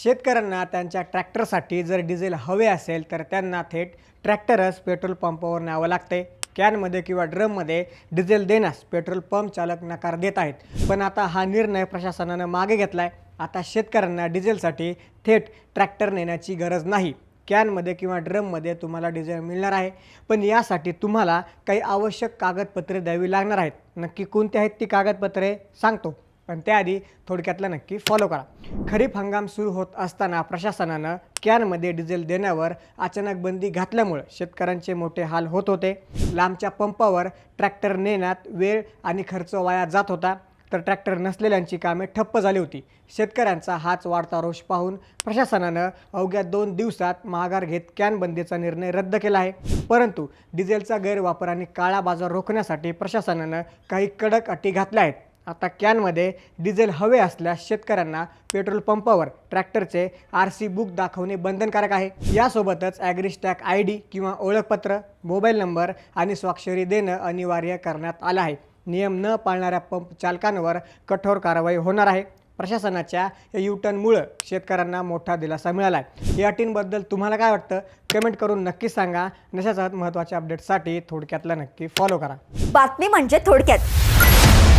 शेतकऱ्यांना त्यांच्या ट्रॅक्टरसाठी जर डिझेल हवे असेल तर त्यांना थेट ट्रॅक्टरच पेट्रोल पंपावर न्यावं लागते। कॅनमध्ये किंवा ड्रममध्ये डिझेल देण्यास पेट्रोल पंप चालक नकार देत आहेत। पण आता हा निर्णय प्रशासनानं मागे घेतलाय। आता शेतकऱ्यांना डिझेलसाठी थेट ट्रॅक्टर नेण्याची गरज नाही। कॅनमध्ये किंवा ड्रममध्ये तुम्हाला डिझेल मिळणार आहे, पण यासाठी तुम्हाला काही आवश्यक कागदपत्रे द्यावी लागणार आहेत। नक्की कोणती आहेत ती कागदपत्रे सांगतो, पण त्याआधी थोडक्यातलं नक्की फॉलो करा। खरीप हंगाम सुरू होत असताना प्रशासनानं कॅनमध्ये डिझेल देण्यावर अचानक बंदी घातल्यामुळे शेतकऱ्यांचे मोठे हाल होत होते। लांबच्या पंपावर ट्रॅक्टर नेण्यात वेळ आणि खर्च वाया जात होता, तर ट्रॅक्टर नसलेल्यांची कामे ठप्प झाली होती। शेतकऱ्यांचा हाच वाढता रोष पाहून प्रशासनानं अवघ्या 2 दिवसात माघार घेत कॅन बंदीचा निर्णय रद्द केला आहे। परंतु डिझेलचा गैरवापर आणि काळा बाजार रोखण्यासाठी प्रशासनानं काही कडक अटी घातल्या आहेत। आता कॅनमध्ये डिझेल हवे असल्यास शेतकऱ्यांना पेट्रोल पंपावर ट्रॅक्टरचे RC बुक दाखवणे बंधनकारक आहे। यासोबतच ॲग्रिस्टॅग ID किंवा ओळखपत्र, मोबाईल नंबर आणि स्वाक्षरी देणं अनिवार्य करण्यात आलं आहे। नियम न पाळणाऱ्या पंप चालकांवर कठोर कारवाई होणार आहे। प्रशासनाच्या या U-टर्नमुळे शेतकऱ्यांना मोठा दिलासा मिळाला आहे। या अटींबद्दल तुम्हाला काय वाटतं कमेंट करून नक्की सांगा। अशाच महत्त्वाच्या अपडेट्ससाठी थोडक्यातला नक्की फॉलो करा। बातमी म्हणजे थोडक्यात।